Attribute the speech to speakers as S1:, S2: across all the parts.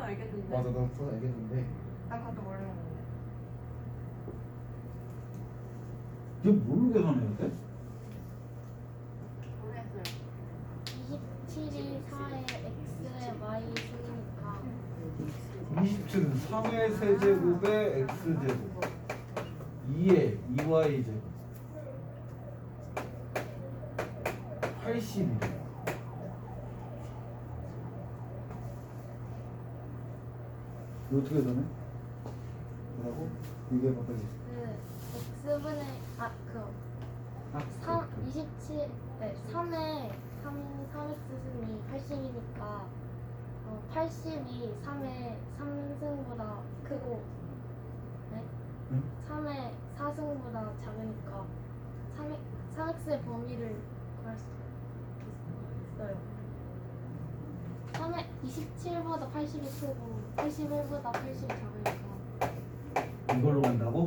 S1: 알겠는데.
S2: 맞아, 나 그건 알겠는데.
S1: 나 그것도 모르겠는데.
S3: 이게 뭘로 계산해야 돼?
S1: 모르겠어요.
S4: 27이 4에 x에 y 승이니까
S3: 27은 3의 세제곱에 x제곱 2에 2y제곱 80이래. 이거 어떻게 계산해? 뭐라고? 이게 바꿔지.
S4: 그 x분의
S3: 아,
S4: 27, 네, 3에 3x 승이 80이니까 80이 3의 3승보다 크고 네?
S3: 응?
S4: 3의 4승보다 작으니까 3x의 범위를 구할 수 있어요. 3의 27보다 80이 크고 81보다 80이 작으니까
S3: 이걸로 간다고?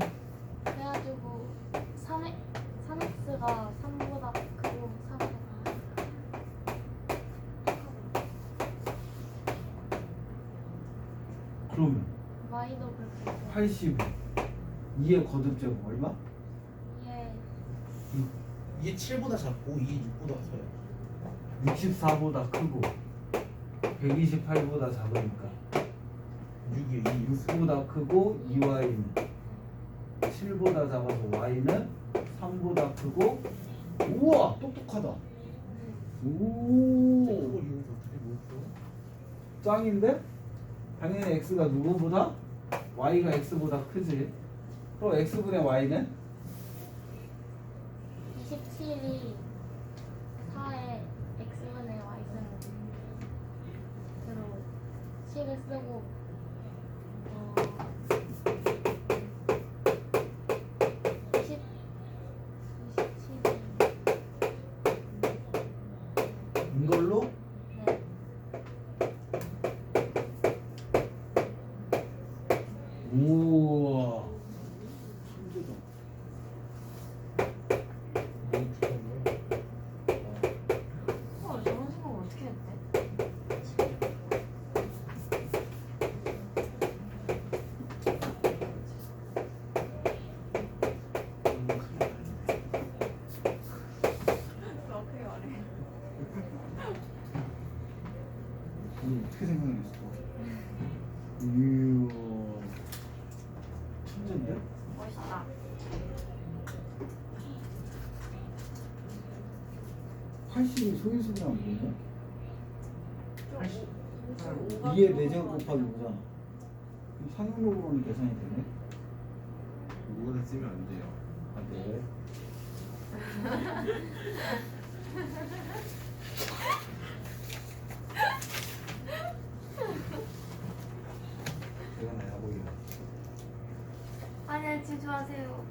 S4: 그래가지고 3x가 3보다 크고 4보다
S3: 그러면
S4: y도 그렇게
S3: 80 2의 거듭제곱 얼마?
S4: 이게
S2: 이게 7보다 작고 이게 6보다 커요.
S3: 64보다 크고 128보다 작으니까
S2: 6이요, 2.
S3: 6보다 크고 2y는 7보다 작아서 y는 3보다 크고. 우와 똑똑하다. 오
S2: 이걸 이용해서 어떻게 모였어?
S3: 짱인데? 당연히 x가 누구보다? y가 x보다 크지. 그럼 x분의 y는?
S4: 27이 4에 x분의 y승으로 식을 쓰고 27이
S3: 이걸로?
S4: 네.
S3: 우와 천재다.
S1: 저런 생각을 어떻게 했대? 왜 어떻게 말해?
S3: 어떻게 생각했어? 이야 천재인데?
S1: 멋있다.
S3: 팔십이 소인수분하면 뭐냐?
S2: 80.
S3: 2의 4제곱 곱하기 5잖아. 상용력으로는 계산이 되네.
S2: 이거는 쓰면 안 돼요.
S3: 아, 네. 제가 나야 보이요.
S1: 아니, 지주하세요.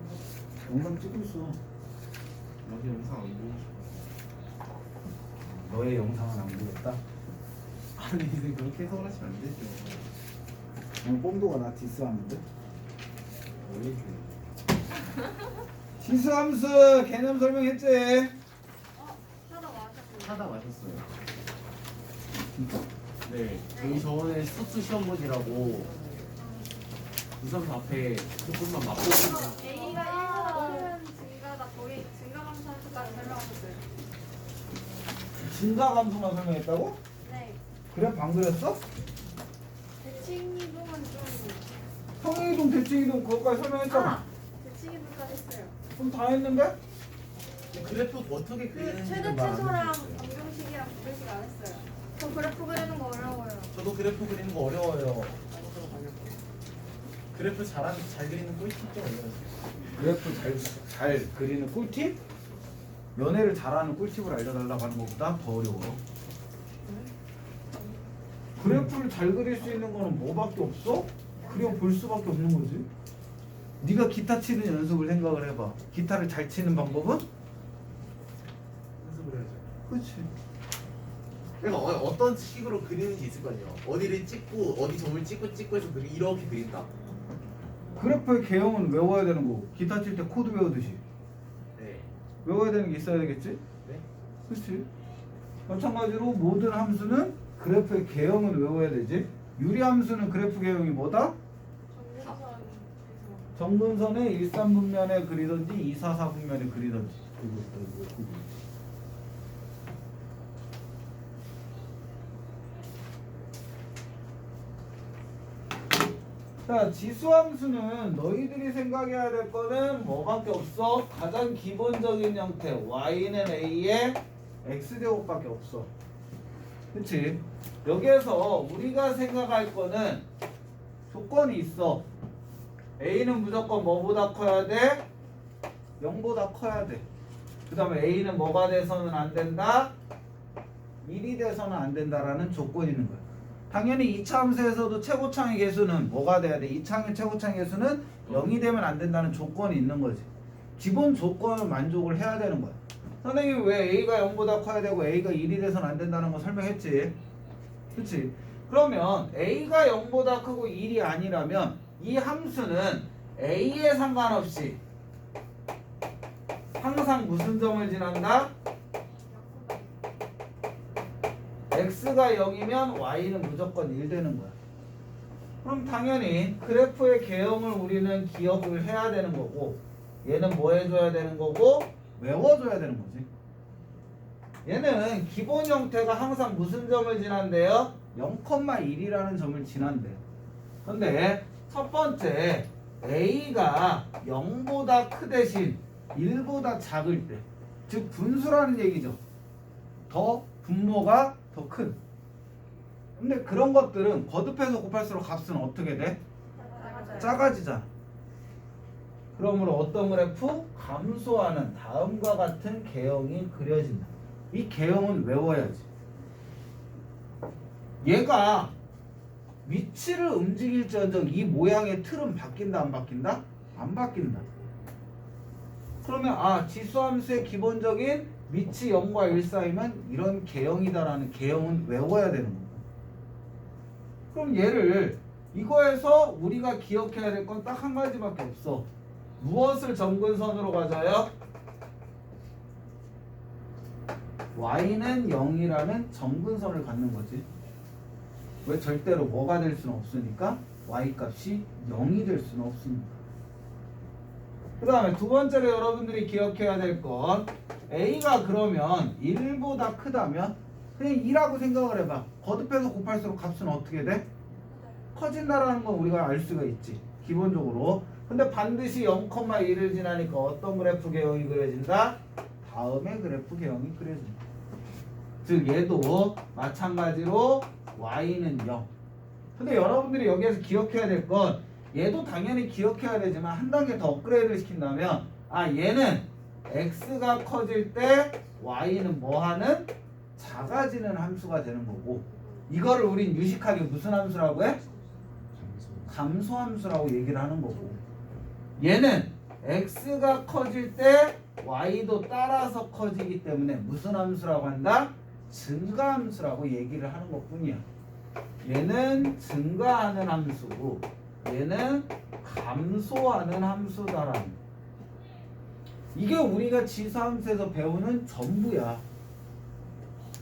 S3: 영상 찍고 있어.
S2: 나도 영상 안 보고 싶어.
S3: 너의 영상은 안 보겠다.
S2: 아니, 이제 그렇게 해석하시면 안 되죠.
S3: 오늘 뽐도가 나 디스하는데?
S2: 원래
S3: 시수함수 개념 설명했지?
S1: 하다 마셨어요.
S2: 하다 마셨어요. 네, 저희 저번에 수투 시험 문이라고 우선 앞에 조금만 맛보고
S1: A가 1보다 큰 증가다 거의 증가감사까지 설명하셨어요.
S3: 진가 감소만 설명했다고?
S1: 네.
S3: 그래 방 그렸어?
S1: 대칭이동은 좀
S3: 평행이동 대칭이동 그것까지 설명했잖아.
S1: 대칭이동까지 했어요.
S3: 그럼 다 했는데?
S2: 그래프 어떻게
S1: 그
S2: 그리는지
S1: 최대 최소랑 방정식이랑 구별식 안 했어요. 저 그래프 그리는 거 어려워요.
S2: 저도 그래프 그리는 거 어려워요. 그래프 잘 그리는 꿀팁 좀 알려주세요.
S3: 그래프 잘 그리는 꿀팁? 연애를 잘하는 꿀팁을 알려달라고 하는 것보다 더 어려워. 그래프를 잘 그릴 수 있는 거는 뭐밖에 없어? 그려 볼 수밖에 없는 거지. 네가 기타 치는 연습을 생각을 해봐. 기타를 잘 치는 방법은?
S2: 연습을 해야죠.
S3: 그렇지.
S2: 그러니까 어떤 식으로 그리는지 있을 거 아니에요. 어디를 찍고 어디 점을 찍고 해서 이렇게 그린다.
S3: 그래프의 개형은 외워야 되는 거고 기타 칠 때 코드 외우듯이
S2: 네.
S3: 외워야 되는 게 있어야 되겠지?
S2: 네.
S3: 그렇지. 마찬가지로 모든 함수는 그래프의 개형을 외워야 되지. 유리함수는 그래프 개형이 뭐다?
S4: 정근선
S3: 정근선의 1,3분면에 그리든지 2,4,4분면에 그리든지. 이거. 자, 지수함수는 너희들이 생각해야 될 거는 뭐밖에 없어? 가장 기본적인 형태 y는 a의 x제곱밖에 없어. 그치? 여기에서 우리가 생각할 거는 조건이 있어. a는 무조건 뭐보다 커야 돼? 0보다 커야 돼. 그 다음에 a는 뭐가 돼서는 안 된다? 1이 돼서는 안 된다라는 조건이 있는 거야. 당연히 2차 함수에서도 최고창의 개수는 뭐가 돼야 돼? 2차의 최고창의 개수는 0이 되면 안 된다는 조건이 있는 거지. 기본 조건을 만족을 해야 되는 거야. 선생님이 왜 a가 0보다 커야 되고 a가 1이 돼서는 안 된다는 거 설명했지. 그치? 그러면 a가 0보다 크고 1이 아니라면 이 함수는 a에 상관없이 항상 무슨 점을 지난다? x가 0이면 y는 무조건 1 되는 거야. 그럼 당연히 그래프의 개형을 우리는 기억을 해야 되는 거고, 얘는 뭐 해줘야 되는 거고, 외워줘야 되는 거지. 얘는 기본 형태가 항상 무슨 점을 지난대요? 0,1이라는 점을 지난대요. 근데 첫 번째 a가 0보다 크 대신 1보다 작을 때, 즉 분수라는 얘기죠. 더 분모가 더 큰. 근데 그런 것들은 거듭해서 곱할수록 값은 어떻게 돼? 작아지잖아. 그러므로 어떤 그래프? 감소하는 다음과 같은 개형이 그려진다. 이 개형은 외워야지. 얘가 위치를 움직일지언정 이 모양의 틀은 바뀐다 안 바뀐다? 안 바뀐다. 그러면 지수함수의 기본적인 위치 0과 1 사이면 이런 개형이다라는 개형은 외워야 되는 거고. 그럼 얘를 이거에서 우리가 기억해야 될 건 딱 한 가지밖에 없어. 무엇을 점근선으로 가져요? y는 0이라는 점근선을 갖는 거지. 왜 절대로 뭐가 될 수는 없으니까 y 값이 0이 될 수는 없습니다. 그 다음에 두 번째로 여러분들이 기억해야 될 건 a가 그러면 1보다 크다면 그냥 2라고 생각을 해봐. 거듭해서 곱할수록 값은 어떻게 돼? 커진다라는 건 우리가 알 수가 있지. 기본적으로. 근데 반드시 0,1을 지나니까 어떤 그래프 개형이 그려진다? 다음의 그래프 개형이 그려진다. 즉 얘도 마찬가지로 y는 0. 근데 여러분들이 여기에서 기억해야 될 건 얘도 당연히 기억해야 되지만 한 단계 더 업그레이드를 시킨다면 얘는 x가 커질 때 y는 뭐하는? 작아지는 함수가 되는 거고, 이거를 우린 유식하게 무슨 함수라고 해? 감소함수라고 얘기를 하는 거고, 얘는 x가 커질 때 y도 따라서 커지기 때문에 무슨 함수라고 한다? 증가함수라고 얘기를 하는 것 뿐이야. 얘는 증가하는 함수고 얘는 감소하는 함수다라는, 이게 우리가 지수함수에서 배우는 전부야.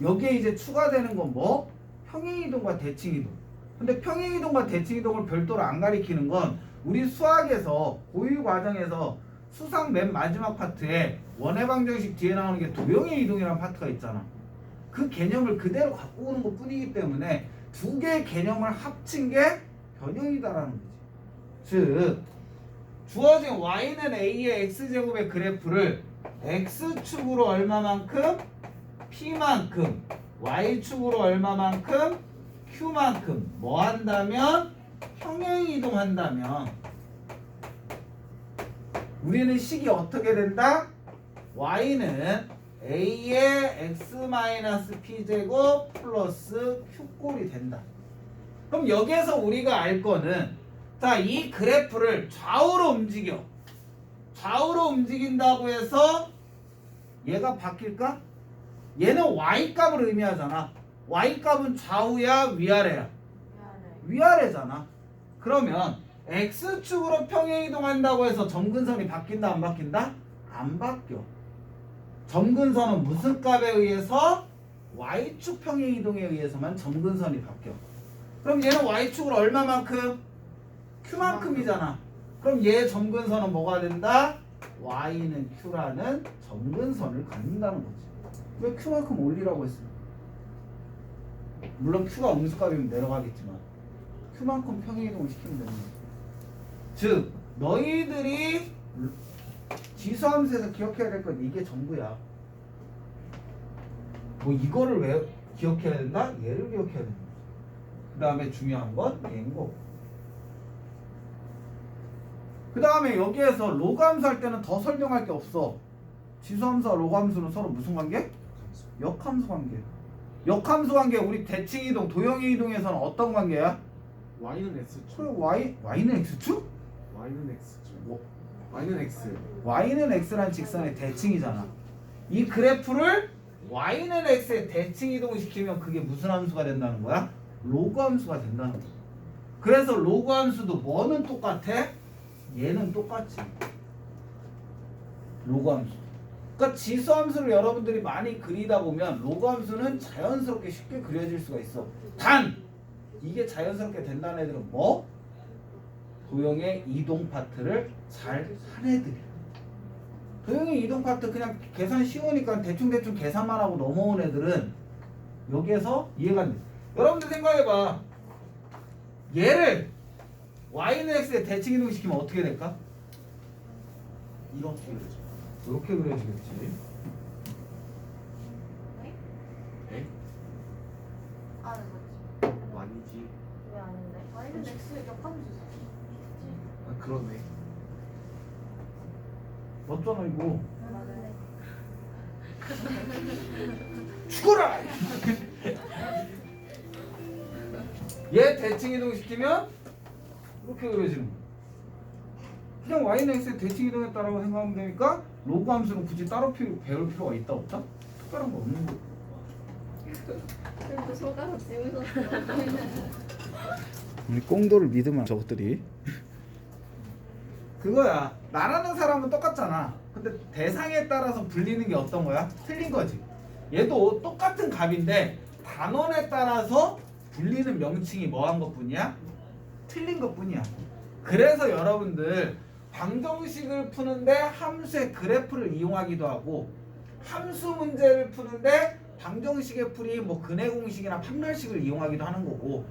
S3: 여기에 이제 추가되는 건 뭐? 평행이동과 대칭이동. 근데 평행이동과 대칭이동을 별도로 안 가리키는 건 우리 수학에서 고유 과정에서 수상 맨 마지막 파트에 원의 방정식 뒤에 나오는 게 도형의 이동이라는 파트가 있잖아. 그 개념을 그대로 갖고 오는 것 뿐이기 때문에 두 개의 개념을 합친 게 변형이다라는 거지. 즉 주어진 y는 a의 x제곱의 그래프를 x축으로 얼마만큼? p만큼, y축으로 얼마만큼? q만큼 뭐 한다면? 평행이동한다면 우리는 식이 어떻게 된다? y는 a의 x-p제곱 플러스 q꼴이 된다. 그럼 여기에서 우리가 알 거는, 자, 이 그래프를 좌우로 움직여. 좌우로 움직인다고 해서 얘가 바뀔까? 얘는 y값을 의미하잖아. y값은 좌우야 위아래야? 위아래잖아. 그러면 x축으로 평행이동한다고 해서 점근선이 바뀐다 안 바뀐다? 안 바뀌어. 점근선은 무슨 값에 의해서? y축 평행이동에 의해서만 점근선이 바뀌어. 그럼 얘는 y축으로 얼마만큼? q만큼이잖아. 그럼 얘 점근선은 뭐가 된다? y는 q라는 점근선을 갖는다는 거지. 왜 q만큼 올리라고 했어? 물론 q가 음수값이면 내려가겠지만 q만큼 평행이동을 시키면 되는 거지. 즉 너희들이 지수함수에서 기억해야 될 건 이게 전부야. 뭐 이거를 왜 기억해야 된다? 얘를 기억해야 된다. 그 다음에 중요한 건 얘인 거고. 그 다음에 여기에서 로그함수 할 때는 더 설명할 게 없어. 지수함수와 로그함수는 서로 무슨 관계? 역함수 관계. 역함수 관계 우리 대칭 이동, 도형의 이동에서는 어떤 관계야?
S2: y는 x축.
S3: 그래 y는 x축?
S2: y는 x축. y는 x.
S3: y는 x란 직선의 대칭이잖아. 이 그래프를 y는 x의 대칭 이동을 시키면 그게 무슨 함수가 된다는 거야? 로그 함수가 된다는 거야. 그래서 로그 함수도 뭐는 똑같아? 얘는 똑같지. 로그 함수. 그러니까 지수 함수를 여러분들이 많이 그리다 보면 로그 함수는 자연스럽게 쉽게 그려질 수가 있어. 단 이게 자연스럽게 된다는 애들은 뭐? 도형의 이동 파트를 잘 한 애들이야. 도형의 이동 파트 그냥 계산 쉬우니까 대충 계산만 하고 넘어온 애들은 여기에서 이해가 안 돼. 여러분들 생각해봐. 얘를 y는 x에 대칭 이동시키면 어떻게 될까?
S2: 이렇게 그려져.
S3: 이렇게 그려지겠지.
S2: 에?
S1: 아, 네, 맞지.
S2: 아니지.
S1: 왜 아닌데? y는 x의 역함수지.
S2: 아 그러네.
S3: 맞잖아 이거.
S1: 맞아요.
S3: 죽어라! 얘 대칭 이동시키면 이렇게 그려지는 거야. 그냥 y는 x의 대칭 이동했다라고 생각하면 되니까 로그 함수는 굳이 따로 배울 필요가 있다 없다? 특별한 거 없는 거야.
S1: 그래도 손가락 찌우셨어.
S3: 우리 꽁도를 믿으면 저것들이 그거야. 나라는 사람은 똑같잖아. 근데 대상에 따라서 불리는 게 어떤 거야? 틀린 거지. 얘도 똑같은 값인데 단원에 따라서 불리는 명칭이 뭐한 것뿐이야? 틀린 것뿐이야. 그래서 여러분들 방정식을 푸는데 함수의 그래프를 이용하기도 하고 함수 문제를 푸는데 방정식의 풀이 뭐 근해 공식이나 판별식을 이용하기도 하는 거고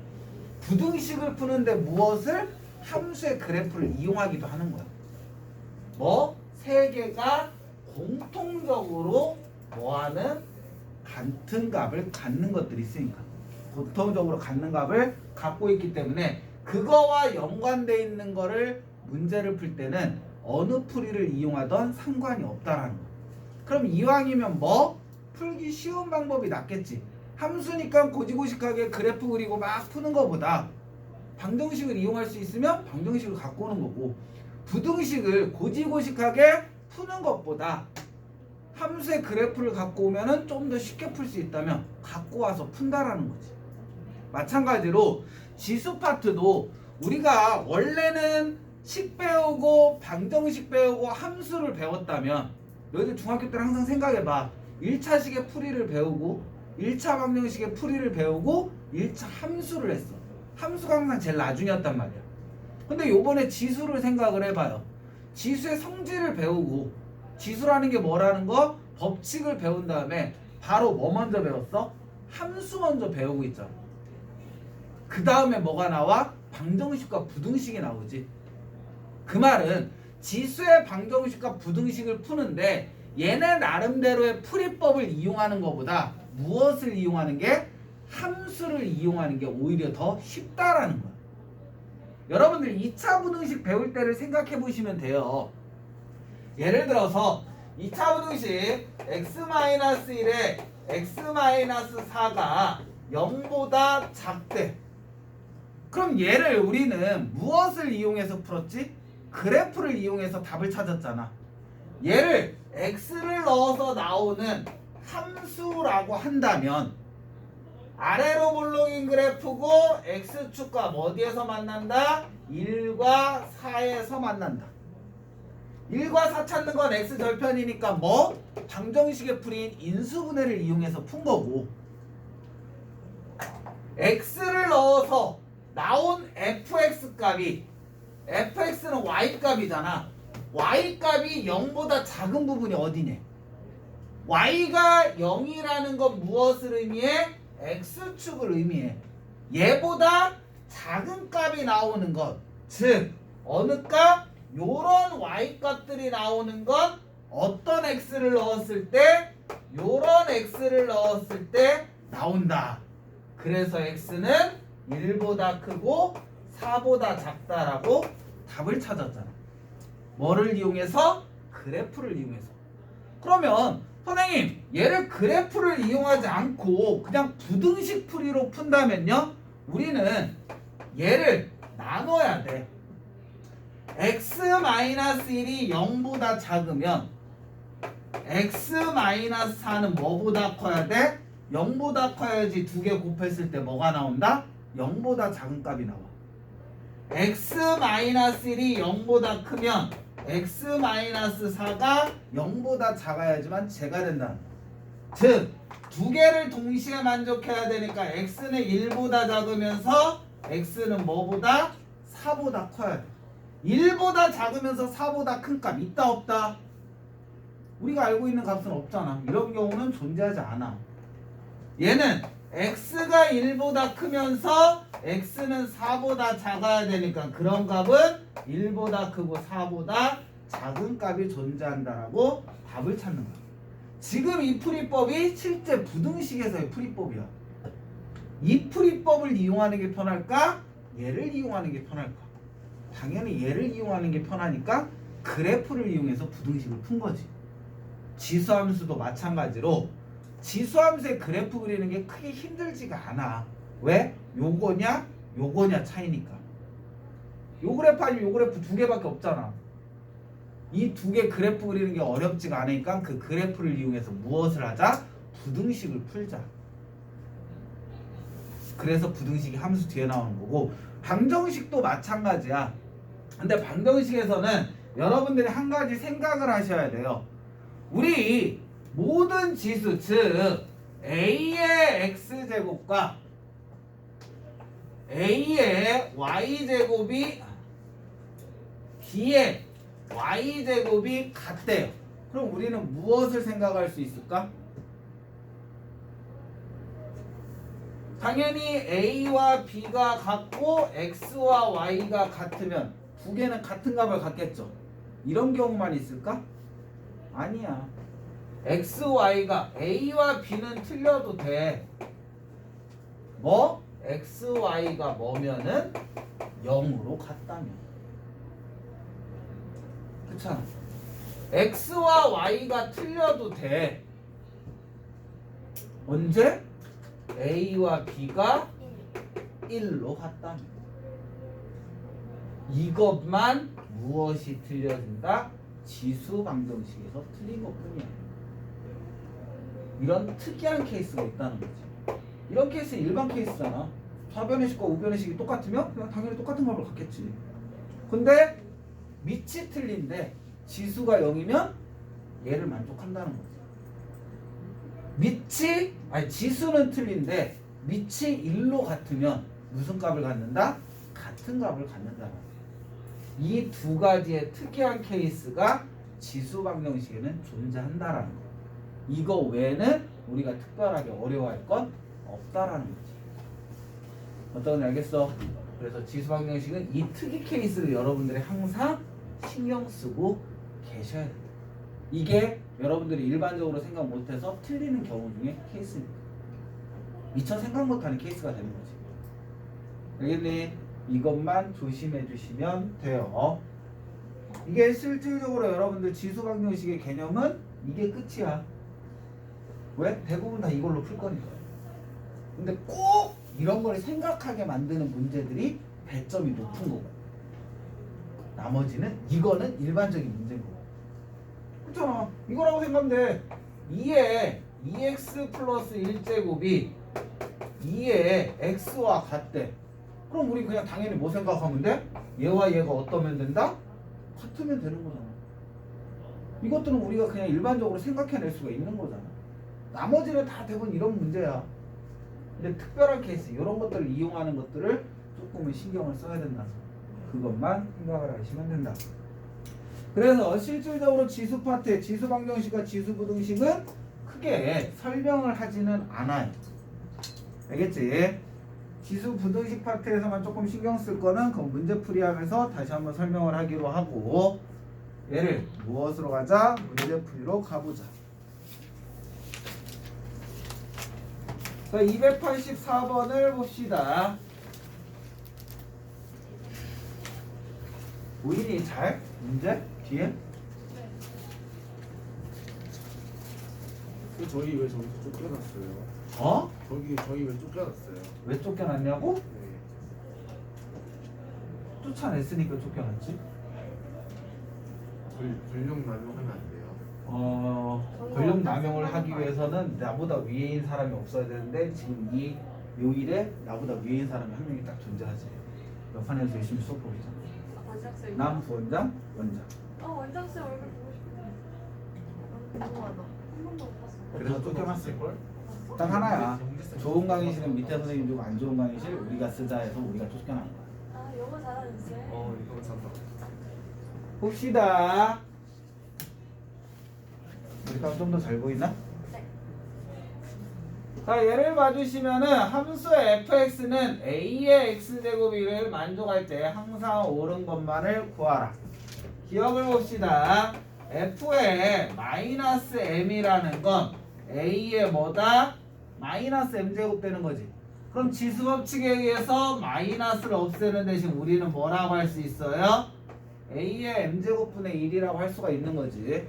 S3: 부등식을 푸는데 무엇을? 함수의 그래프를 이용하기도 하는 거야. 뭐? 세 개가 공통적으로 뭐하는 같은 값을 갖는 것들이 있으니까 공통적으로 갖는 값을 갖고 있기 때문에 그거와 연관되어 있는 거를 문제를 풀 때는 어느 풀이를 이용하던 상관이 없다라는 거. 그럼 이왕이면 뭐? 풀기 쉬운 방법이 낫겠지. 함수니까 고지고식하게 그래프 그리고 막 푸는 거보다 방정식을 이용할 수 있으면 방정식을 갖고 오는 거고 부등식을 고지고식하게 푸는 것보다 함수의 그래프를 갖고 오면은 좀 더 쉽게 풀 수 있다면 갖고 와서 푼다라는 거지. 마찬가지로 지수 파트도 우리가 원래는 식 배우고 방정식 배우고 함수를 배웠다면 너희들 중학교 때 항상 생각해봐. 1차식의 풀이를 배우고 1차 방정식의 풀이를 배우고 1차 함수를 했어. 함수가 항상 제일 나중이었단 말이야. 근데 요번에 지수를 생각을 해봐요. 지수의 성질을 배우고 지수라는 게 뭐라는 거? 법칙을 배운 다음에 바로 뭐 먼저 배웠어? 함수 먼저 배우고 있잖아. 그 다음에 뭐가 나와? 방정식과 부등식이 나오지. 그 말은 지수의 방정식과 부등식을 푸는데 얘네 나름대로의 풀이법을 이용하는 것보다 무엇을 이용하는 게? 함수를 이용하는 게 오히려 더 쉽다라는 거야. 여러분들 2차 부등식 배울 때를 생각해 보시면 돼요. 예를 들어서 2차 부등식 x-1에 x-4가 0보다 작대. 그럼 얘를 우리는 무엇을 이용해서 풀었지? 그래프를 이용해서 답을 찾았잖아. 얘를 x를 넣어서 나오는 함수라고 한다면 아래로 볼록인 그래프고 x축과 어디에서 만난다? 1과 4에서 만난다. 1과 4 찾는 건 x절편이니까 뭐? 방정식의 풀이인 인수분해를 이용해서 푼 거고 x를 넣어서 나온 fx 값이 fx는 y 값이잖아. y 값이 0보다 작은 부분이 어디냐? y가 0이라는 건 무엇을 의미해? x축을 의미해. 얘보다 작은 값이 나오는 것, 즉 어느 값? 요런 y 값들이 나오는 건 어떤 x를 넣었을 때? 요런 x를 넣었을 때 나온다. 그래서 x는 1보다 크고 4보다 작다라고 답을 찾았잖아. 뭐를 이용해서? 그래프를 이용해서. 그러면 선생님, 얘를 그래프를 이용하지 않고 그냥 부등식 풀이로 푼다면요, 우리는 얘를 나눠야 돼. x-1이 0보다 작으면 x-4는 뭐보다 커야 돼? 0보다 커야지. 두 개 곱했을 때 뭐가 나온다? 0보다 작은 값이 나와. x-1이 0보다 크면 x-4가 0보다 작아야지만 제가 된다. 즉, 두 개를 동시에 만족해야 되니까 x는 1보다 작으면서 x는 뭐보다? 4보다 커야 돼. 1보다 작으면서 4보다 큰 값 있다 없다? 우리가 알고 있는 값은 없잖아. 이런 경우는 존재하지 않아. 얘는 x가 1보다 크면서 x는 4보다 작아야 되니까 그런 값은 1보다 크고 4보다 작은 값이 존재한다라고 답을 찾는 거야. 지금 이 풀이법이 실제 부등식에서의 풀이법이야. 이 풀이법을 이용하는 게 편할까? 얘를 이용하는 게 편할까? 당연히 얘를 이용하는 게 편하니까 그래프를 이용해서 부등식을 푼 거지. 지수함수도 마찬가지로 지수함수의 그래프 그리는 게 크게 힘들지가 않아. 왜? 요거냐 요거냐 차이니까. 요 그래프 아니면 요 그래프 두 개밖에 없잖아. 이 두 개 그래프 그리는 게 어렵지가 않으니까 그 그래프를 이용해서 무엇을 하자? 부등식을 풀자. 그래서 부등식이 함수 뒤에 나오는 거고, 방정식도 마찬가지야. 근데 방정식에서는 여러분들이 한 가지 생각을 하셔야 돼요. 우리 모든 지수, 즉 a의 x제곱과 a의 y제곱이 b의 y제곱이 같대요. 그럼 우리는 무엇을 생각할 수 있을까? 당연히 a와 b가 같고 x와 y가 같으면 두 개는 같은 값을 갖겠죠. 이런 경우만 있을까? 아니야. x, y가 a와 b는 틀려도 돼. 뭐? x, y가 뭐면은 0으로 같다면. 그렇잖아. x와 y가 틀려도 돼. 언제? a와 b가 1로 같다면. 이것만 무엇이 틀려진다? 지수 방정식에서 틀린 것뿐이야. 이런 특이한 케이스가 있다는 거지. 이런 케이스는 일반 케이스잖아. 좌변의 식과 우변의 식이 똑같으면 그냥 당연히 똑같은 값을 갖겠지. 근데 밑이 틀린데 지수가 0이면 얘를 만족한다는 거지. 지수는 틀린데 밑이 1로 같으면 무슨 값을 갖는다? 같은 값을 갖는다는 거지. 이 두 가지의 특이한 케이스가 지수 방정식에는 존재한다라는 거. 이거 외에는 우리가 특별하게 어려워할 건 없다라는 거지. 어떤지 알겠어? 그래서 지수 방정식은 이 특이 케이스를 여러분들이 항상 신경 쓰고 계셔야 된다. 이게 여러분들이 일반적으로 생각 못해서 틀리는 경우 중에 케이스입니다. 미처 생각 못하는 케이스가 되는 거지. 알겠니? 이것만 조심해 주시면 돼요. 이게 실질적으로 여러분들 지수 방정식의 개념은 이게 끝이야. 왜? 대부분 다 이걸로 풀 거니까. 근데 꼭 이런 걸 생각하게 만드는 문제들이 배점이 높은 거고, 나머지는 이거는 일반적인 문제인 거고. 그렇잖아. 이거라고 생각하면 돼. 2에 2x 플러스 1제곱이 2의 x와 같대. 그럼 우리 그냥 당연히 뭐 생각하면 돼? 얘와 얘가 어떠면 된다? 같으면 되는 거잖아. 이것들은 우리가 그냥 일반적으로 생각해낼 수가 있는 거잖아. 나머지는 다 대부분 이런 문제야. 근데 특별한 케이스, 이런 것들을 이용하는 것들을 조금은 신경을 써야 된다. 그것만 생각을 하시면 된다. 그래서 실질적으로 지수 파트의 지수 방정식과 지수 부등식은 크게 설명을 하지는 않아요. 알겠지? 지수 부등식 파트에서만 조금 신경 쓸 거는 그 문제풀이 하면서 다시 한번 설명을 하기로 하고, 얘를 무엇으로 가자? 문제풀이로 가보자. 자, 284번을 봅시다. 보이니 잘? 문제? 뒤에?
S2: 저희 왜 저기서 쫓겨났어요?
S3: 어?
S2: 저희 왜 쫓겨났어요?
S3: 왜 쫓겨났냐고?
S2: 네.
S3: 쫓아냈으니까 쫓겨났지.
S2: 권력 남용하면 안 돼요.
S3: 권력 남용을 하기 위해서는 나보다 위에인 사람이 없어야 되는데 지금 이 요일에 나보다 위에인 사람이 한 명이 딱 존재하지. 옆판에서 열심히 수업하고 있잖아.
S1: 원장쌤.
S3: 남 부원장, 원장.
S1: 원장쌤 얼굴 보고 싶은데. 궁금하다. 한 번도 못 봤어.
S3: 그래서 쫓겨났을 걸.
S1: 봤어?
S3: 딱 하나야. 좋은 강의실은 밑에 선생님 주고 안 좋은 강의실 우리가 쓰자 해서 우리가 쫓겨난 거야.
S1: 아, 영어 잘하는 쌤.
S2: 이거 잔다.
S3: 봅시다. 우리가 좀 더 잘 보이나?
S1: 네.
S3: 자, 예를 봐주시면은 함수 fx는 a의 x제곱을 만족할 때 항상 옳은 것만을 구하라. 기억을 봅시다. f의 마이너스 m이라는 건 a의 뭐다? 마이너스 m제곱 되는 거지. 그럼 지수 법칙에 의해서 마이너스를 없애는 대신 우리는 뭐라고 할 수 있어요? a의 m제곱분의 1이라고 할 수가 있는 거지.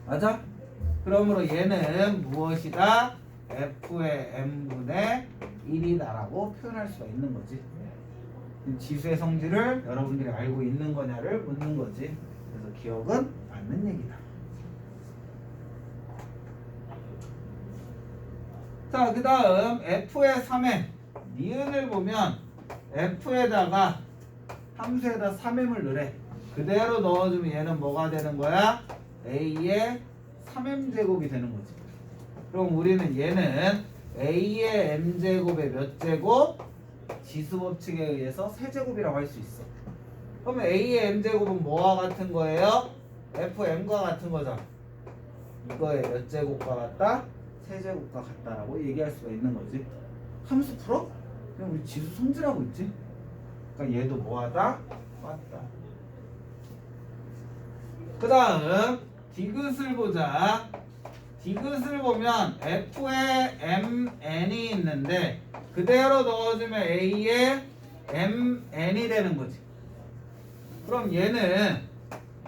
S3: 맞아? 그러므로 얘는 무엇이다? f의 m분의 1이다라고 표현할 수가 있는 거지. 지수의 성질을 여러분들이 알고 있는 거냐를 묻는 거지. 그래서 기억은 맞는 얘기다. 자, 그 다음 f의 3m 니은을 보면 f에다가 함수에다 3m을 넣으래. 그대로 넣어주면 얘는 뭐가 되는 거야? a의 3m제곱이 되는 거지. 그럼 우리는 얘는 a의 m제곱의 몇 제곱? 지수 법칙에 의해서 세제곱이라고 할 수 있어. 그러면 a의 m제곱은 뭐와 같은 거예요? fm과 같은 거잖아. 이거의 몇 제곱과 같다? 세제곱과 같다라고 얘기할 수가 있는 거지. 함수 풀어? 그냥 우리 지수 성질하고 있지. 그러니까 얘도 뭐하다? 맞다. 그 다음 디귿을 보자. 디귿을 보면 f의 mn이 있는데 그대로 넣어주면 a의 mn이 되는 거지. 그럼 얘는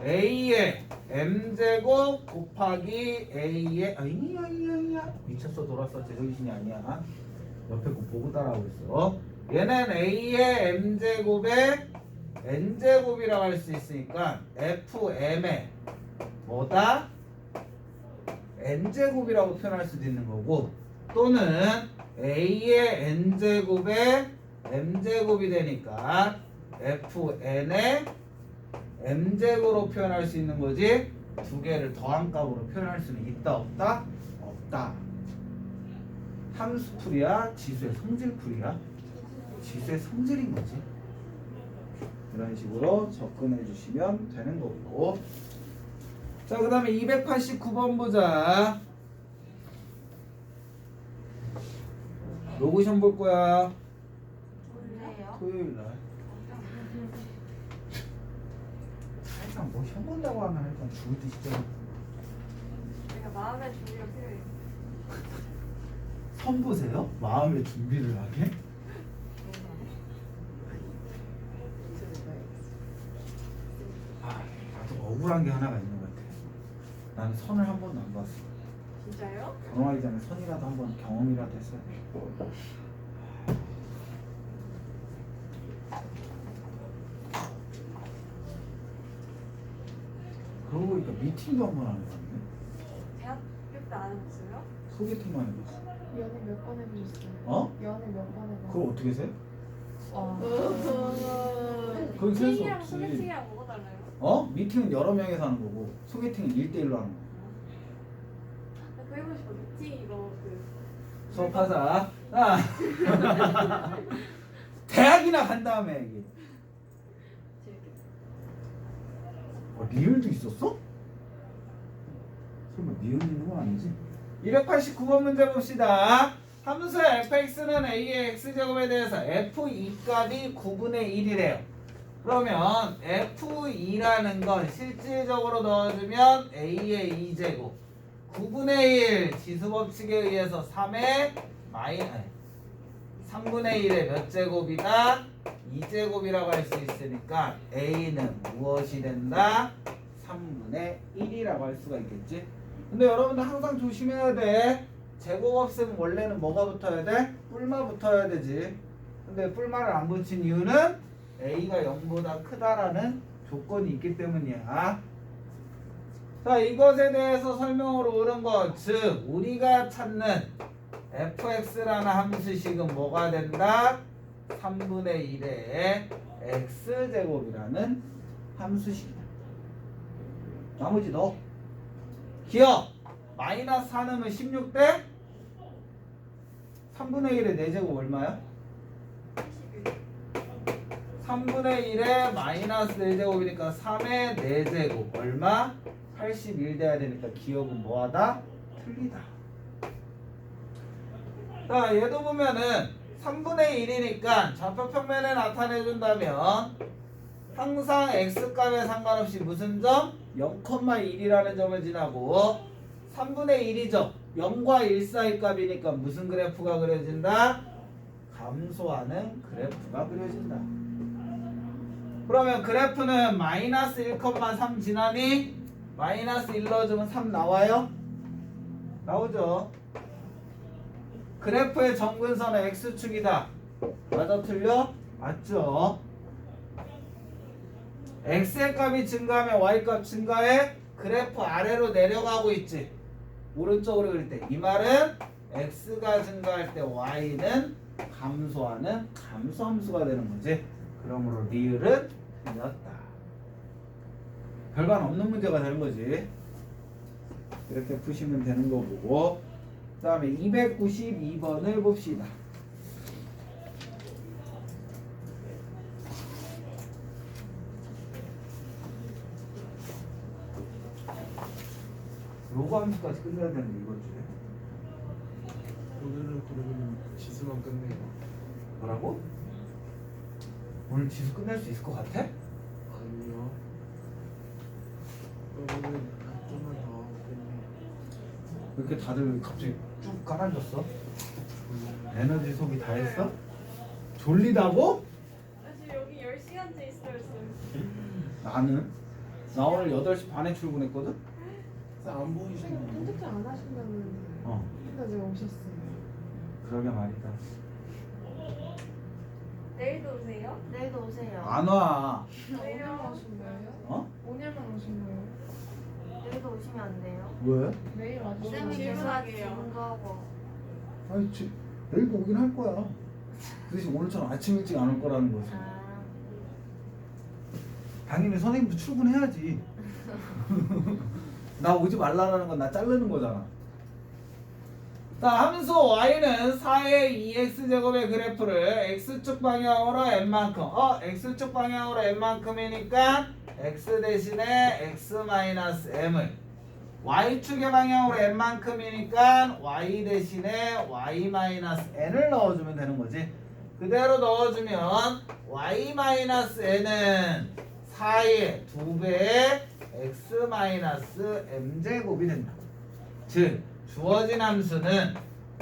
S3: a의 m제곱 곱하기 a의 아이야 미쳤어 돌았어 제정신이 아니야. 옆에 거 보고 따라하고 있어. 얘는 a의 m제곱의 n제곱이라고 할 수 있으니까 fm의 뭐다? n제곱이라고 표현할 수도 있는 거고, 또는 a의 n제곱의 m제곱이 되니까 fn의 m제곱으로 표현할 수 있는 거지. 두 개를 더한 값으로 표현할 수는 있다 없다? 없다. 함수풀이야? 지수의 성질풀이야? 지수의 성질인 거지. 이런 식으로 접근해 주시면 되는 거고. 자, 그 다음에 289번 보자. 로그션 볼 거야.
S1: 뭔데요?
S3: 토요일 날. 일단 뭐 시험 본다고 하면 일단 죽을 듯이죠.
S1: 내가 마음의 준비가 필요해.
S3: 선 보세요? 마음의 준비를 하게? 아, 나도 억울한 게 하나가 있는 것 같아. 나는 선을 한 번도 안 봤어.
S1: 진짜요?
S3: 결혼하기 전에 선이라도 한 번 경험이라도 했어야 돼. 그러고 보니까 미팅도 한 번 안 해봤네.
S1: 대학교 때 안 해봤어요?
S3: 소개팅만 해봤어.
S4: 연애 몇 번 해보셨어요?
S3: 어?
S4: 연애 몇 번 해봤어요?
S3: 그걸 어떻게 세? 그건 셀수
S1: 소개팅이랑
S3: 없지.
S1: 소개팅이랑 뭐가 달라요?
S3: 어? 미팅은 여러 명이서 하는 거고 소개팅은 1대1로 하는 거.
S1: 나 그거 해보고 싶어. 미팅 이거 그
S3: 수업하자. 아. 대학이나 간 다음에 얘기.
S1: 재밌겠다.
S3: 리을도 있었어? 설마 리을 있는 건 아니지? 289번 문제 봅시다. 함수 fx는 a의 x제곱에 대해서 f2 값이 9분의 1이래요. 그러면 f2라는 건 실질적으로 넣어주면 a의 2제곱 9분의 1 지수법칙에 의해서 3의 3분의 1의 몇 제곱이다? 2제곱이라고 할 수 있으니까 a는 무엇이 된다? 3분의 1이라고 할 수가 있겠지. 근데 여러분들 항상 조심해야 돼. 제곱 없으면 원래는 뭐가 붙어야 돼? 뿔마 붙어야 되지. 근데 뿔마를 안 붙인 이유는 a가 0보다 크다라는 조건이 있기 때문이야. 자, 이것에 대해서 설명으로 옳은 것, 즉 우리가 찾는 fx라는 함수식은 뭐가 된다? 3분의 1의 x제곱이라는 함수식이다. 나머지 넣어. 기억! 마이너스 4 넣으면 16대 3분의 1의 4제곱 얼마야? 3분의 1의 마이너스 4제곱이니까 3의 4제곱 얼마? 81 돼야 되니까 기억은 뭐하다? 틀리다. 자, 얘도 보면은 3분의 1이니까 좌표평면에 나타내준다면 항상 x값에 상관없이 무슨 점? 0,1이라는 점을 지나고 3분의 1이죠. 0과 1 사이 값이니까 무슨 그래프가 그려진다? 감소하는 그래프가 그려진다. 그러면 그래프는 마이너스 1,3 지나니 마이너스 1 넣어주면 3 나와요? 나오죠. 그래프의 점근선은 x축이다. 맞아 틀려? 맞죠. x의 값이 증가하면 y 값 증가해. 그래프 아래로 내려가고 있지. 오른쪽으로 그릴 때 이 말은 x가 증가할 때 y는 감소하는 감소함수가 되는 거지. 그러므로 리을은 틀렸다. 별반 없는 문제가 되는 거지. 이렇게 푸시면 되는 거고. 그 다음에 292번을 봅시다. 요거 함수까지 끝내야 되는데 이번 주에.
S2: 오늘은 그러면 지수만 끝내요.
S3: 뭐라고? 오늘 지수 끝낼 수 있을 것 같아?
S2: 아니요. 그러면은 좀만 더 끝내요.
S3: 왜 이렇게 다들 갑자기 쭉 깔아줬어? 에너지 소비 다 했어? 졸리다고?
S1: 사실 여기 10시간째 있어요 지금.
S3: 나는? 나 오늘 8시 반에 출근했거든?
S2: 안 보이시는
S4: 선택지 안 하신다면
S3: 어,
S4: 근데 왜 오셨어요?
S3: 그러게 말이다.
S1: 내일도 오세요?
S5: 내일도 오세요.
S3: 안 와.
S4: 오늘만 오신 거예요?
S3: 어?
S4: 오늘만 오신 거예요?
S5: 내일도 오시면 안 돼요.
S3: 왜?
S4: 매일 와주시면
S5: 쌤이 계속
S1: 질문하게요.
S5: 질문도 하고.
S3: 아니, 내일도 오긴 할 거야. 그 대신 오늘처럼 아침 일찍 안 올 거라는 거지.
S5: 아,
S3: 당연히 선생님도 출근해야지. 나 오지 말라는 건 나 자르는 거잖아. 자, 함수 y는 4의 2x제곱의 그래프를 x축 방향으로 n만큼 x축 방향으로 n만큼이니까 x 대신에 x-m을 y축의 방향으로 n만큼이니까 y 대신에 y-n을 넣어주면 되는 거지. 그대로 넣어주면 y-n은 4의 2배의 x-m제곱이 된다. 즉 주어진 함수는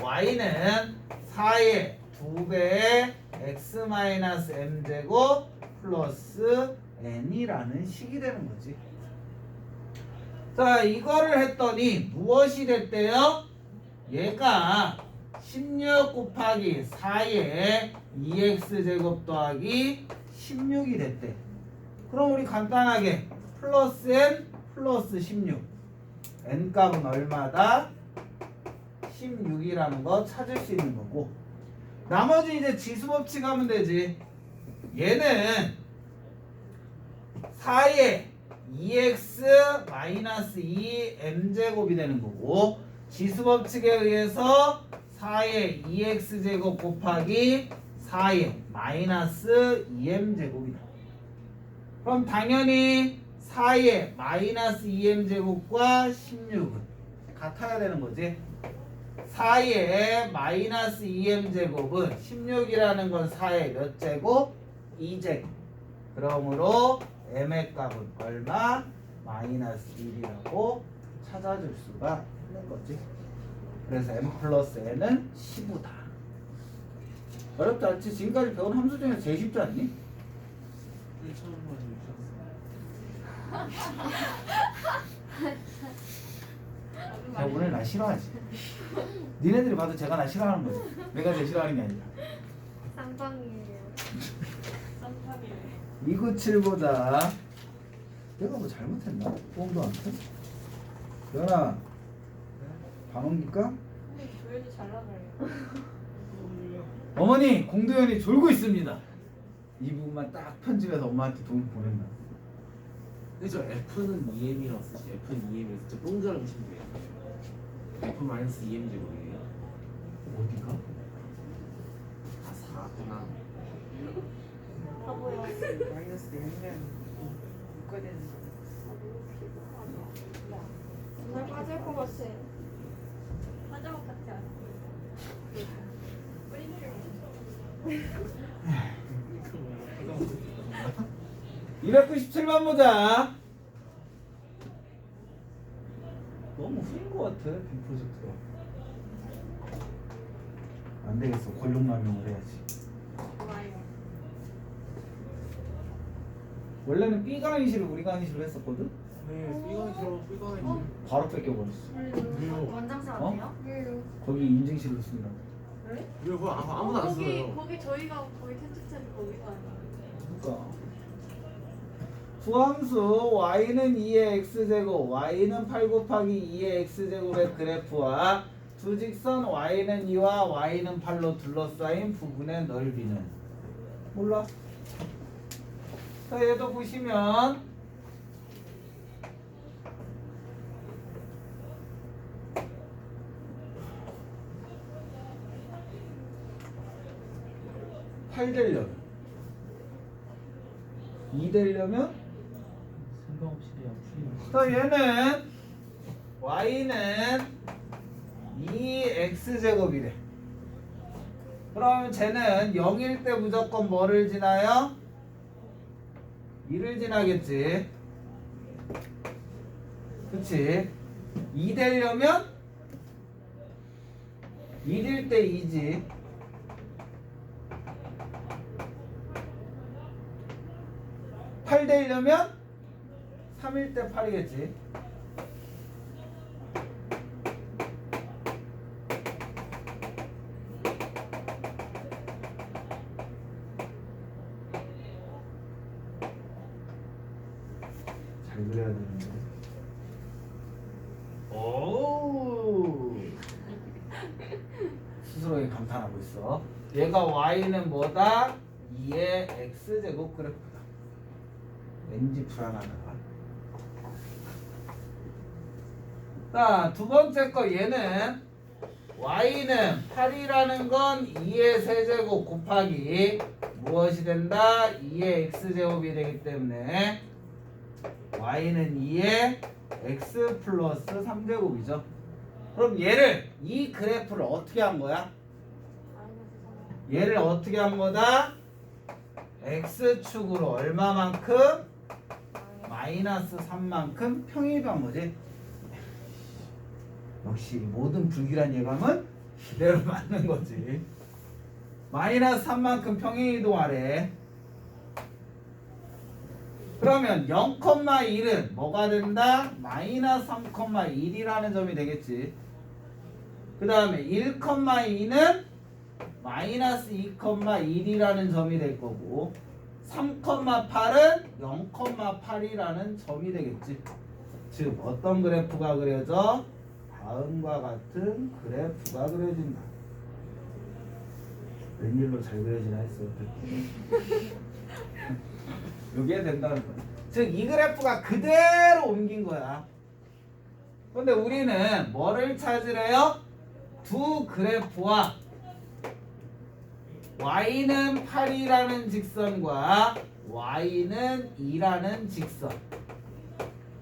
S3: y는 4의 2배의 x-m제곱 플러스 n이라는 식이 되는 거지. 자, 이거를 했더니 무엇이 됐대요? 얘가 16 곱하기 4의 2x제곱 더하기 16이 됐대. 그럼 우리 간단하게 플러스 n 플러스 16 n 값은 얼마다? 16이라는 거 찾을 수 있는 거고, 나머지 이제 지수법칙 하면 되지. 얘는 4의 2x-2m제곱이 되는 거고, 지수법칙에 의해서 4의 2x제곱 곱하기 4의 마이너스 2m 제곱이다. 그럼 당연히 4의 마이너스 2m 제곱과 16은 같아야 되는 거지. 4의 마이너스 2m 제곱은 16이라는 건 4의 몇 제곱? 2제곱. 그러므로 m의 값은 얼마? 마이너스 1이라고 찾아줄 수가 있는 거지. 그래서 m 플러스 n은 15다. 어렵지 않지? 지금까지 배운 함수 중에 제일 쉽지 않니? 야, 오늘 나 싫어하지? 니네들이 봐도 제가 나 싫어하는 거지. 내가 제일 싫어하는 게 아니라.
S1: 쌍방이에요. 쌍방이에요.
S3: 297보다 내가 뭐 잘못했나? 뽕도한테? 연아 밥 옮길까?
S1: 조연이 잘 나가요.
S3: 어머니 공도현이 졸고 있습니다. 이 부분만 딱 편집해서 엄마한테 돈 보낸다.
S2: 근데 저 F는 2m이라고 쓰지. F는 2m에서 저 동그라미 치면 돼요. F 마이너스 2m 제곱이에요.
S3: 어디가?
S2: 다 4구나.
S1: 바보야.
S4: 마이너스 4면 묶어야 되는 거.
S1: 정말 빠질 것 같아. 빠질 것 같지 않아? 뿌리를
S3: 297번 보자. 너무 후인 것 같아 빔 프로젝트가. 안 되겠어. 권력남용을 해야지.
S1: 좋아요.
S3: 원래는 B 강의실을 우리 강의실로 했었거든.
S2: 네, 삐강이
S3: 바로 뺏겨버렸어.
S5: 원장쌤
S3: 어?
S5: 어때요?
S1: 왜요?
S3: 거기 인증실로 쓴다.
S1: 그래?
S2: 왜 그거 아무도 안 써요.
S1: 거기 저희가 거기 텐트채도 거기서 하는
S3: 그러니까 수함수 y는 2의 x제곱 y는 8 곱하기 2의 x제곱의 그래프와 주직선 y는 2와 y는 8로 둘러싸인 부분의 넓이는 몰라? 자 얘도 보시면 (8) 되려면 2 되려면
S2: 생각 없이 그냥 풀리는
S3: 또 얘는 y는 2x제곱이래. 그러면 쟤는 0일 때 무조건 뭐를 지나요? 2를 지나겠지. 그치? 2 되려면 1일 때 2지. 8 되려면 3일 때 8이겠지. 잘 그려야 되는데. 오. 스스로에 감탄하고 있어. 얘가 y는 뭐다? 2의 x제곱 그래프다. 왠지 불안하다. 자, 두 번째 거 얘는 y는 8이라는 건 2의 세제곱 곱하기 무엇이 된다? 2의 x제곱이 되기 때문에 y는 2의 x 플러스 3제곱이죠. 그럼 얘를 이 그래프를 어떻게 한 거야? 얘를 어떻게 한 거다? x축으로 얼마만큼? 마이너스 3만큼 평일한 거지. 역시 모든 불길한 예감은 그대로 맞는 거지. 마이너스 3만큼 평행이동하래. 그러면 0,1은 뭐가 된다? 마이너스 3,1이라는 점이 되겠지. 그 다음에 1,2는 마이너스 2,1이라는 점이 될 거고 3,8은 0,8이라는 점이 되겠지. 즉 어떤 그래프가 그려져? 다음과 같은 그래프가 그려진다. 웬일로 잘 그려지나 했어. 여기에 된다는 거야. 즉 이 그래프가 그대로 옮긴 거야. 근데 우리는 뭐를 찾으래요? 두 그래프와 y는 8이라는 직선과 y는 2라는 직선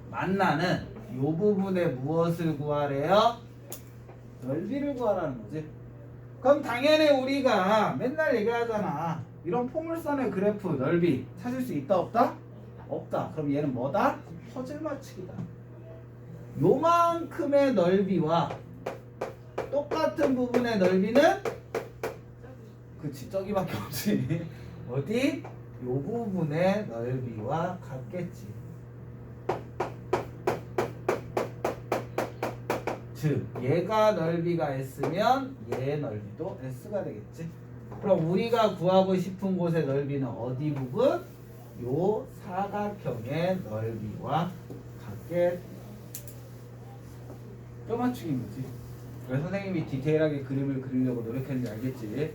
S3: 만나는 이 부분에 무엇을 구하래요? 넓이를 구하라는 거지. 그럼 당연히 우리가 맨날 얘기하잖아. 이런 포물선의 그래프 넓이 찾을 수 있다 없다? 없다. 그럼 얘는 뭐다? 퍼즐 맞추기다. 요만큼의 넓이와 똑같은 부분의 넓이는 그치 저기밖에 없지. 어디? 요 부분의 넓이와 같겠지. 즉 얘가 넓이가 S면 얘 넓이도 S가 되겠지. 그럼 우리가 구하고 싶은 곳의 넓이는 어디 부분? 요 사각형의 넓이와 같게 껴맞추기인 거지. 왜 선생님이 디테일하게 그림을 그리려고 노력했는지 알겠지?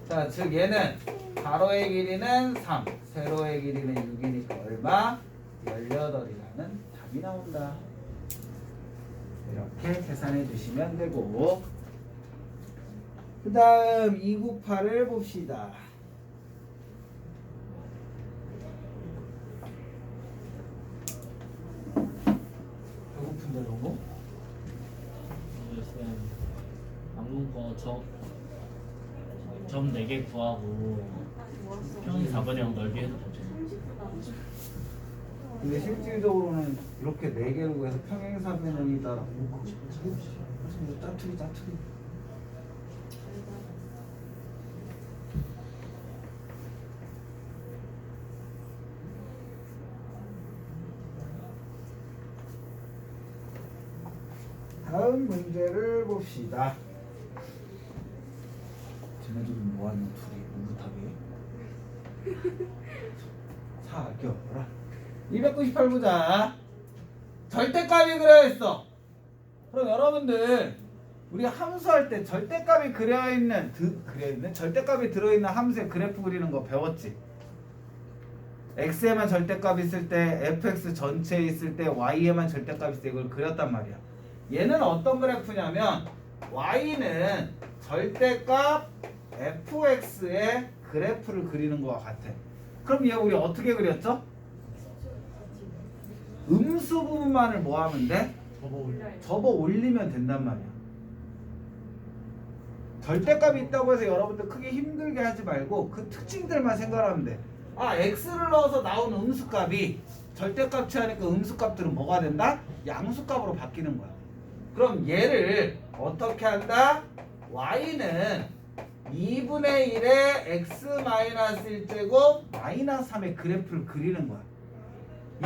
S3: 자, 즉 얘는 가로의 길이는 3, 세로의 길이는 6이니까 얼마? 18이라는 답이 나온다. 이렇게 계산해 주시면 되고, 그 다음 298을 봅시다. 배고픈데 너무?
S6: 쌤 방금 거점 4개 구하고 평이 4분의 0 넓이 해도 되죠?
S3: 근데 실질적으로는 이렇게 4개로 해서 평행사변형이다. 짜투리. 다음 문제를 봅시다. 쟤네들은 뭐하냐 둘이 오붓하게. 사겨라. 298 보자. 절대값이 그려있어. 그럼 여러분들 우리가 함수할 때 절대값이 그려있는 절대값이 들어있는 함수의 그래프 그리는 거 배웠지? x에만 절대값 있을 때 fx 전체에 있을 때 y에만 절대값 있을 때 이걸 그렸단 말이야. 얘는 어떤 그래프냐면 y는 절대값 fx의 그래프를 그리는 거와 같아. 그럼 얘 우리 어떻게 그렸죠? 음수 부분만을 뭐 하면 돼? 접어 올리면 된단 말이야. 절대값이 있다고 해서 여러분들 크게 힘들게 하지 말고 그 특징들만 생각하면 돼. 아, x를 넣어서 나온 음수값이 절대값 취하니까 음수값들은 뭐가 된다? 양수값으로 바뀌는 거야. 그럼 얘를 어떻게 한다? y는 2분의 1의 x-1제곱 마이너스 3의 그래프를 그리는 거야.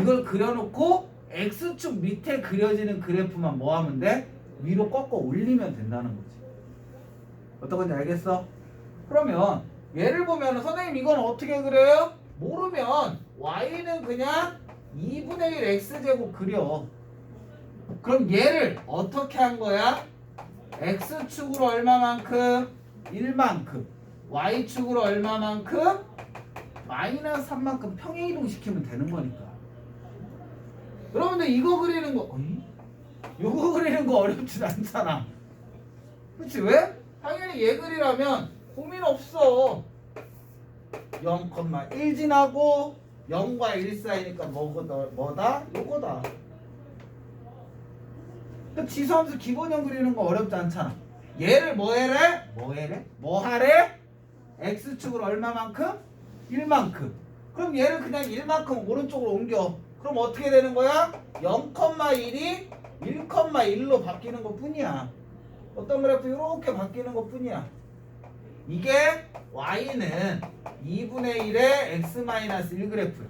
S3: 이걸 그려놓고 x축 밑에 그려지는 그래프만 뭐 하면 돼? 위로 꺾어 올리면 된다는 거지. 어떤 건지 알겠어? 그러면 예를 보면 선생님 이건 어떻게 그려요? 모르면 y는 그냥 2분의 1 x제곱 그려. 그럼 얘를 어떻게 한 거야? x축으로 얼마만큼? 1만큼. y축으로 얼마만큼? 마이너스 3만큼 평행이동 시키면 되는 거니까. 여러분들 이거 그리는 거 이거 그리는 거 어렵진 않잖아. 그치? 왜? 당연히 얘 그리려면 고민 없어. 0,1 지나고 0과 1 사이니까 뭐다? 요거다. 지수함수 기본형 그리는 거 어렵지 않잖아. 얘를 뭐 하래? x축으로 얼마만큼? 1만큼. 그럼 얘를 그냥 1만큼 오른쪽으로 옮겨. 그럼 어떻게 되는 거야? 0,1이 1,1로 바뀌는 것 뿐이야. 어떤 그래프 이렇게 바뀌는 것 뿐이야. 이게 y는 2분의 1의 x-1 그래프야.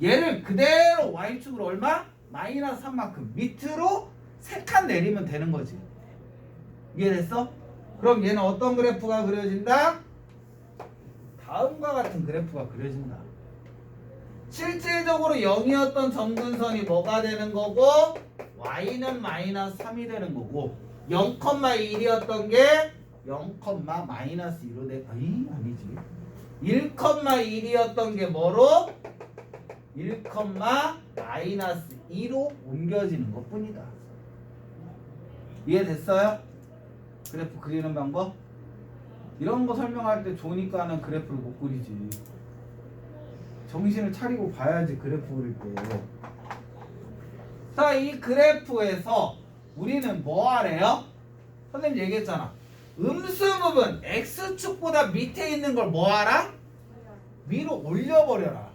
S3: 얘를 그대로 y축으로 얼마? 마이너스 3만큼 밑으로 3칸 내리면 되는 거지. 이해됐어? 그럼 얘는 어떤 그래프가 그려진다? 다음과 같은 그래프가 그려진다. 실질적으로 0이었던 점근선이 뭐가 되는 거고 y는 마이너스 3이 되는 거고 0,1이었던 게 0,-2로 돼. 아니지. 1,1이었던 게 뭐로? 1,-2로 옮겨지는 것 뿐이다. 이해됐어요? 그래프 그리는 방법? 이런 거 설명할 때 좋으니까는 그래프를 못 그리지. 정신을 차리고 봐야지 그래프 그릴 때. 자, 이 그래프에서 우리는 뭐 하래요? 선생님 얘기했잖아. 음수 부분 X축보다 밑에 있는 걸 뭐 하라? 위로 올려버려라.